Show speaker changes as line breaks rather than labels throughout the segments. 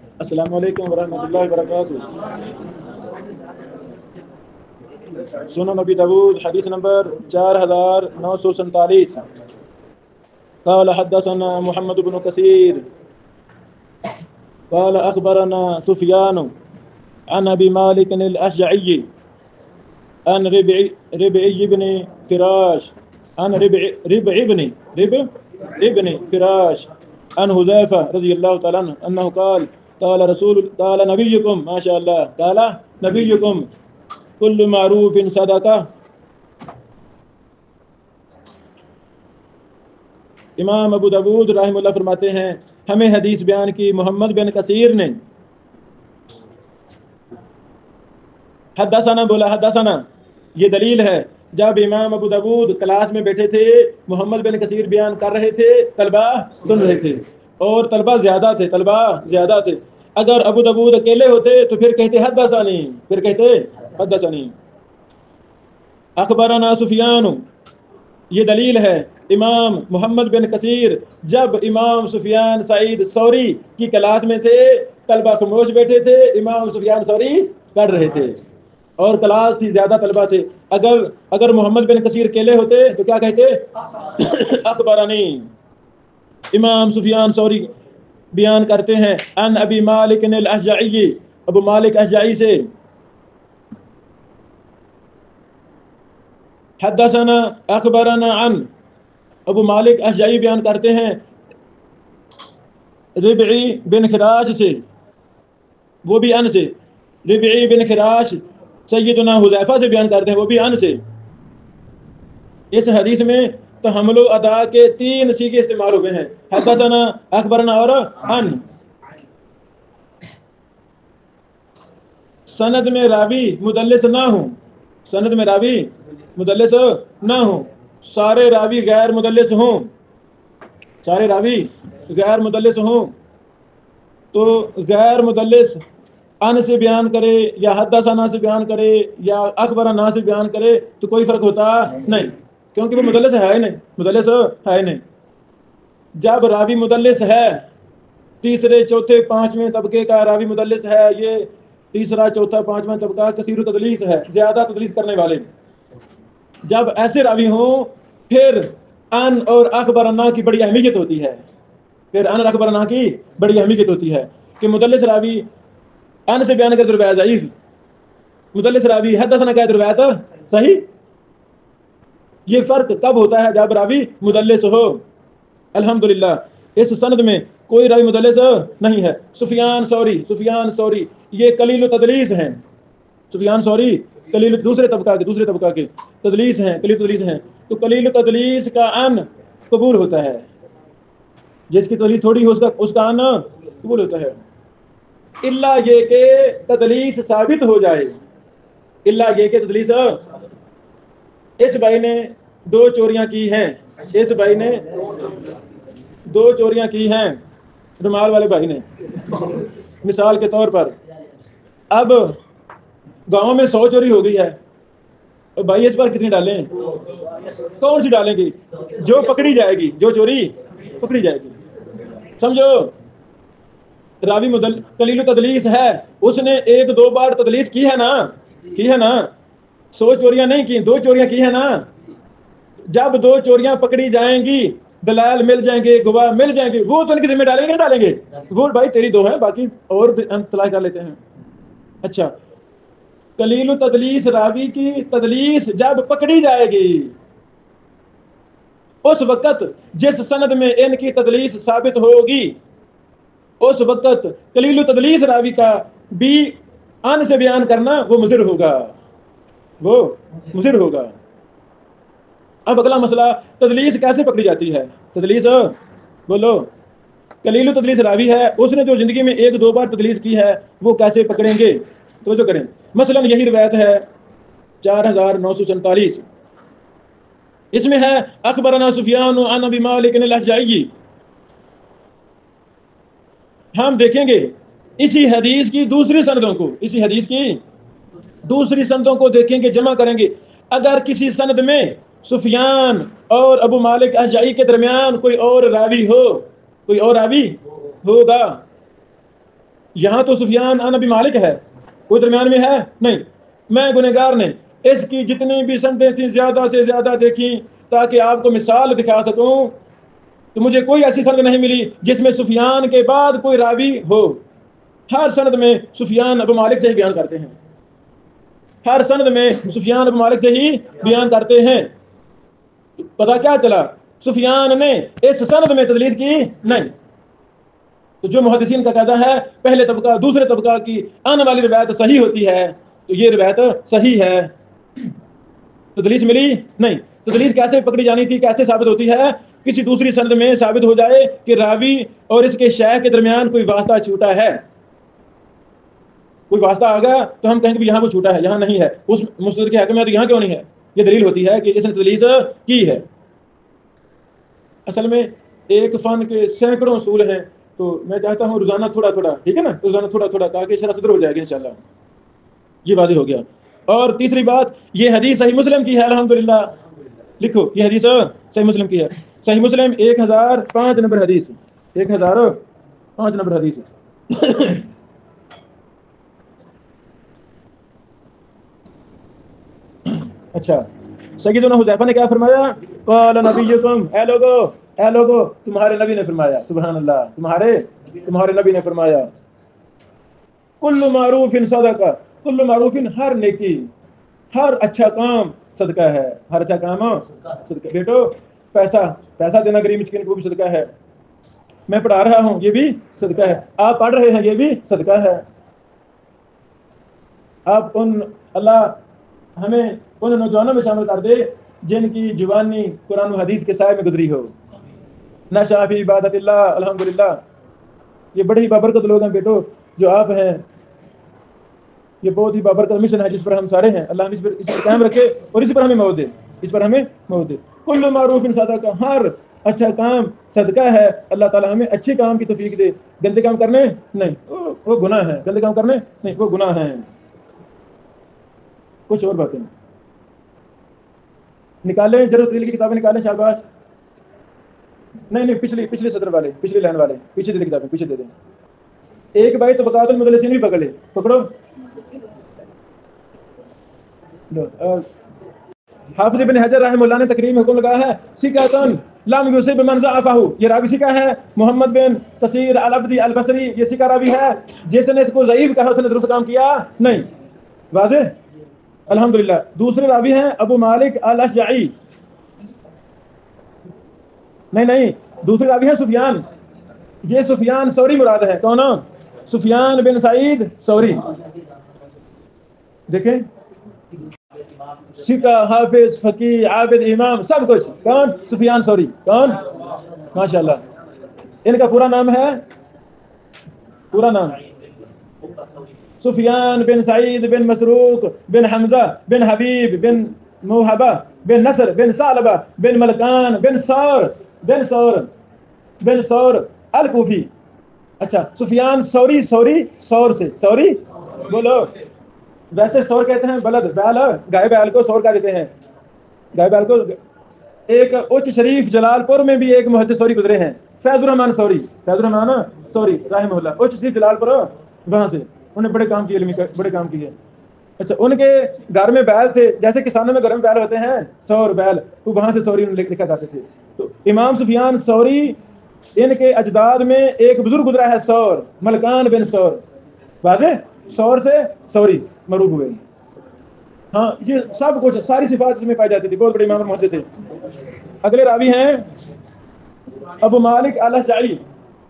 السلام علیکم ورحمۃ اللہ وبرکاتہ۔ سنن نبی داؤد حدیث نمبر 4947۔ قال حدثنا محمد بن كثير قال أخبرنا سفيان عن أبي مالك الأشجعي عن ربعي بن فراش عن ربع ابن فراش عن حذيفة رضي الله تعالى عنه أنه قال نبيكم ما شاء الله قال نبيكم كل معروف صدقة۔ امام ابو داؤد رحمہ اللہ فرماتے ہیں ہمیں حدیث بیان کی محمد بن کثیر نے۔ حدثنا بولا حدثنا، یہ دلیل ہے جب امام ابو داؤد کلاس میں بیٹھے تھے، محمد بن کثیر بیان کر رہے تھے، طلبہ سن رہے تھے، اور طلبہ زیادہ تھے۔ اگر ابو داؤد اکیلے ہوتے تو پھر کہتے حدثنی اخبرنا سفیان۔ یہ دلیل ہے امام محمد بن کثیر جب امام سفیان سعید ثوری کی کلاس میں تھے، طلبہ خاموش بیٹھے تھے، امام سفیان ثوری کر رہے تھے، اور کلاس تھی، زیادہ طلبہ تھے۔ اگر محمد بن کثیر اکیلے ہوتے تو کیا کہتے؟ اخبرانی۔ امام سفیان ثوری بیان کرتے ہیں ان ابی مالک الاشجعی، ابو مالک اشجعی سے، حدثنا اخبرنا عن، ابو مالک اشجعی بیان کرتے ہیں ربعی بن خراش سے، وہ بھی ان سے، ربعی بن خراش سیدنا حذیفہ سے بیان کرتے ہیں، وہ بھی ان سے۔ اس حدیث میں تحمل و ادا کے 3 صیغے استعمال ہوئے ہیں، حدثنا، اخبرنا اور ان۔ سند میں راوی مدلس نہ ہوں، سارے راوی غیر مدلس ہوں، تو غیر مدلس ان سے بیان کرے یا حدثنا سے بیان کرے یا اخبرنا سے بیان کرے تو کوئی فرق ہوتا نہیں، کیونکہ وہ مدلس ہے ہی نہیں۔ جب راوی مدلس ہے، تیسرے چوتھے پانچویں طبقے کا راوی مدلس ہے، یہ تیسرا چوتھا پانچواں طبقہ کثیر تدلیس ہے، زیادہ تدلیس کرنے والے، جب ایسے راوی ہوں پھر ان اور اخبرنا کی بڑی اہمیت ہوتی ہے، کہ مدلس راوی ان سے بیان کرے روایت ضعیف، مدلس راوی حدثنا کہے روایت صحیح۔ یہ فرق کب ہوتا ہے؟ جب راوی مدلس ہو۔ الحمدللہ اس سند میں کوئی راوی مدلس نہیں ہے۔ سفیان ثوری یہ قلیل تدلیس ہیں، سفیان ثوری دوسرے طبقہ کے تدلیس ہیں، تو قلیل تدلیس کا ان قبول ہوتا ہے، جس کی تدلیس تھوڑی ہو اس کا ان قبول ہوتا ہے، الا یہ کہ تدلیس ثابت ہو جائے، اس بھائی نے 2 چوریاں کی ہیں، رومال والے بھائی نے، مثال کے طور پر اب گاؤں میں 100 چوری ہو گئی ہے، اور بھائی اس پر کتنی ڈالیں؟ کون سی ڈالیں گی؟ جو پکڑی جائے گی، جو چوری پکڑی جائے گی، سمجھو۔ راوی قلیل تدلیس ہے، اس نے 1-2 بار تدلیس کی ہے نا، 100 چوریاں نہیں کی، 2 چوریاں کی ہے نا۔ جب 2 چوریاں پکڑی جائیں گی، دلائل مل جائیں گے، گواہ مل جائیں گے، وہ تو ان کی ذمہ ڈالیں گے نہیں ڈالیں گے؟ وہ بھائی تیری 2 ہیں، باقی اور ہم تلاش کر لیتے ہیں۔ اچھا، قلیل تدلیس راوی کی تدلیس جب پکڑی جائے گی، اس وقت جس سند میں ان کی تدلیس ثابت ہوگی، اس وقت قلیل تدلیس راوی کا بھی ان سے بیان کرنا وہ مضر ہوگا۔ اب اگلا مسئلہ، تدلیس کیسے پکڑی جاتی ہے؟ بولو، قلیل تدلیس راوی ہے، اس نے جو زندگی میں 1-2 بار تدلیس کی ہے، وہ کیسے پکڑیں گے؟ توجہ کریں، مثلا یہی روایت ہے 4947، اس میں ہے اخبرنا سفیان عن ابی مالک الاشجعی۔ ہم دیکھیں گے اسی حدیث کی دوسری سندوں کو دیکھیں گے، جمع کریں گے۔ اگر کسی سند میں سفیان اور ابو مالک اشجعی کے درمیان کوئی اور راوی ہوگا، یہاں تو سفیان عن ابی مالک ہے، کوئی درمیان میں ہے نہیں. میں گنہگار نے اس کی جتنی بھی سندیں تھیں زیادہ سے زیادہ دیکھی تاکہ آپ کو مثال دکھا سکوں، تو مجھے کوئی ایسی سند نہیں ملی جس میں سفیان کے بعد کوئی راوی ہو. ہر سند میں سفیان ابو مالک سے ہی بیان کرتے ہیں، ہر سند میں سفیان ابو مالک سے ہی بیان کرتے ہیں. پتا کیا چلا؟ سفیان نے اس سند میں تدلیس کی نہیں. تو جو محدثین کا قاعدہ ہے پہلے طبقہ دوسرے طبقہ کی آنے والی روایت صحیح ہوتی ہے، تو یہ روایت صحیح ہے. تدلیس ملی نہیں. تدلیس کیسے پکڑی جانی تھی، کیسے ثابت ہوتی ہے؟ کسی دوسری سند میں ثابت ہو جائے کہ راوی اور اس کے شیخ کے درمیان کوئی واسطہ چھوٹا ہے، کوئی واسطہ آ گیا تو ہم کہیں گے یہاں وہ چھوٹا ہے، یہاں نہیں ہے. اس مسند کے حق میں تو یہاں کیوں نہیں ہے؟ یہ دلیل ہوتی ہے کہ اس نے تدلیس کی ہے. اصل میں ایک فن کے سینکڑوں اصول ہیں، تو میں چاہتا ہوں روزانہ تھوڑا تھوڑا، ٹھیک ہے نا، روزانہ تھوڑا تھوڑا تاکہ شرح صدر ہو جائے گی انشاءاللہ. یہ واضح ہو گیا. اور تیسری بات، یہ حدیث صحیح مسلم کی ہے الحمدللہ. لکھو یہ حدیث صحیح مسلم کی ہے. صحیح مسلم 1005 نمبر حدیث، 1005 نمبر حدیث. اچھا، سیدنا حذیفہ نے کیا فرمایا؟ قال نبیکم، اے لوگو تمہارے نبی نے فرمایا. سبحان اللہ، تمہارے نبی نے فرمایا کل معروف صدقہ، کل معروف ہر نیکی، ہر اچھا کام صدقہ ہے. ہر اچھا کام صدقہ. بیٹو پیسہ دینا غریب مسکین کو بھی صدقہ ہے. میں پڑھا رہا ہوں یہ بھی صدقہ ہے. آپ پڑھ رہے ہیں یہ بھی صدقہ ہے. آپ اللہ ہمیں ان نوجوانوں میں شامل کر دے جن کی جوانی قرآن و حدیث کے سائے میں گزری ہو. نشأ فی عبادت اللہ. الحمدللہ یہ بڑے ہی بابرکت لوگ ہیں بیٹو جو آپ ہیں. یہ بہت ہی بابرکت مشن ہے جس پر ہم سارے ہیں. اللہ ہم اس پر قائم رکھے اور اس پر ہمیں موت دے، اس پر ہمیں موت دے. کل معروف صدقہ، ہر اچھا کام صدقہ ہے. اللہ تعالیٰ ہمیں اچھے کام کی توفیق دے. گندے کام کرنے نہیں، وہ گناہ ہے. گندے کام کرنے نہیں، وہ گناہ ہیں. کچھ اور باتیں نکالیں، ضرورت کی کتابیں نکالیں. شاباش. نہیں پچھلی صدر والے، پچھلی لائن والے پیچھے دے دیں کتابیں، پیچھے دے دیں. ایک بھائی طبقات المدلسین بھی پکڑ لے، پکڑو. حافظ ابن حجر رحمہ اللہ نے تقریر میں حکم لگایا ہے سکاتن لم یصب من ضعفہ. یہ راوی سکہ ہے محمد بن کثیر العبدی البصری. یہ سکہ راوی ہے جس نے اس کو ضعیف کہا، اس نے درست کام کیا نہیں. واضح الحمدللہ. دوسرے راوی ہیں ابو مالک الاشجعی. نہیں دوسرے راوی ہیں سفیان. یہ سفیان ثوری مراد ہے. کون؟ سفیان بن سعید ثوری. دیکھیں سکہ، حافظ، فقیہ، عابد، امام، سب کچھ. کون؟ سفیان ثوری. کون؟ ماشاءاللہ. ان کا پورا نام ہے، پورا نام سفیان بن سعید بن مسروق بن حمزہ بن حبیب بن موہبہ بن نصر بن ثعلبہ بن ملکان بن ثور الکوفی. اچھا، سفیان ثوری ثور سے. ثوری بولو. ویسے ثور کہتے ہیں بلد، بیل، گائے بیل کو ثور کہہ دیتے ہیں. گائے بیل کو. ایک اچ شریف جلال پور میں بھی ایک محدث ثوری گزرے ہیں، فیض الرحمان ثوری رحمہ اللہ. اچ شریف جلال پور، وہاں سے انہوں نے بڑے کام کیے، علمی بڑے کام کیے. اچھا، ان کے گھر میں بیل تھے، جیسے کسانوں میں گھر میں بیل ہوتے ہیں، ثور بیل، تو وہاں سے ثوری لکھا کرتے تھے. تو امام سفیان ثوری، ان کے اجداد میں ایک بزرگ گزرا ہے ثور، ملکان بن ثور. واضح. ثور سے ثوری معروف ہوئے. ہاں، یہ سب کچھ ساری صفات اس میں پائی جاتی تھی. بہت بڑے امام اور محدث تھے. اگلے راوی ہیں ابو مالک الاشجعی.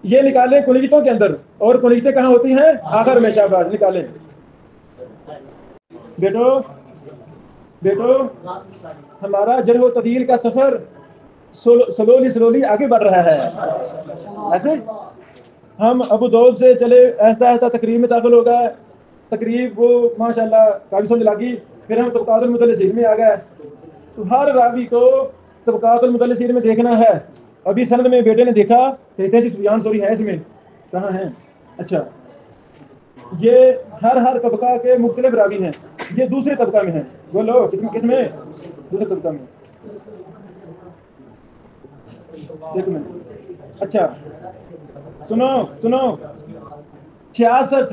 یہ نکالیں کنیتوں کے اندر، اور کنیتیں کہاں ہوتی ہیں؟ آخر میں. شاباش، نکالیں بیٹو. ہمارا جرح و تعدیل کا سفر سلولی آگے بڑھ رہا ہے. ایسے ہم ابو داؤد سے چلے، ایسا تقریب میں داخل ہو گئے. تقریب وہ ماشاءاللہ کافی سمجھ لگی. پھر ہم طبقات المدلسین میں آ گئے. تو ہر راوی کو طبقات المدلسین میں دیکھنا ہے. ابھی سند میں بیٹے نے دیکھا، کہتے ہیں جی سفیان ثوری ہے اس میں. کہاں ہیں؟ اچھا، یہ ہر طبقہ کے مختلف راوی ہیں. یہ دوسرے طبقہ میں ہیں. بولو کس میں؟ دوسرے طبقہ میں. ایک منٹ. اچھا سنو، 66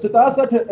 67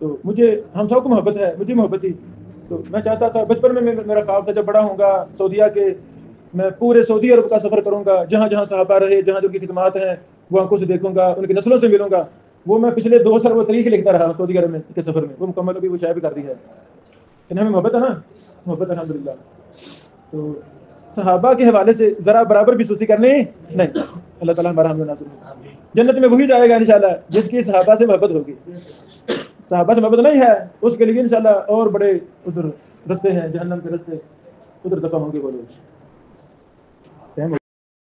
تو مجھے ہم سب کو محبت ہے، مجھے محبت تھی، تو میں چاہتا تھا بچپن میں میرا خواب تھا جب بڑا ہوں گا سعودیہ کے میں پورے سعودی عرب کا سفر کروں گا، جہاں جہاں صحابہ رہے، جہاں جو کی خدمات ہیں وہ آنکھوں سے دیکھوں گا، ان کی نسلوں سے ملوں گا۔ وہ میں پچھلے 2 سال وہ تاریخ لکھتا رہا سعودی عرب میں کے سفر میں، وہ مکمل بھی وہ شائع بھی کر دی ہے، لیکن ہمیں محبت ہے نا، محبت الحمدللہ۔ تو صحابہ کے حوالے سے ذرا برابر بھی سستی کرنی نہیں۔ اللہ تعالیٰ ہمارا حمد و ناصر ہو۔ جنت میں وہی جائے گا انشاءاللہ جس کی صحابہ سے محبت ہوگی۔ صحابہ سے محبت نہیں ہے اس کے لیے انشاءاللہ اور بڑے ادھر رستے ہیں، جہنم کے رستے ادھر دفع ہوں گے وہ لوگ۔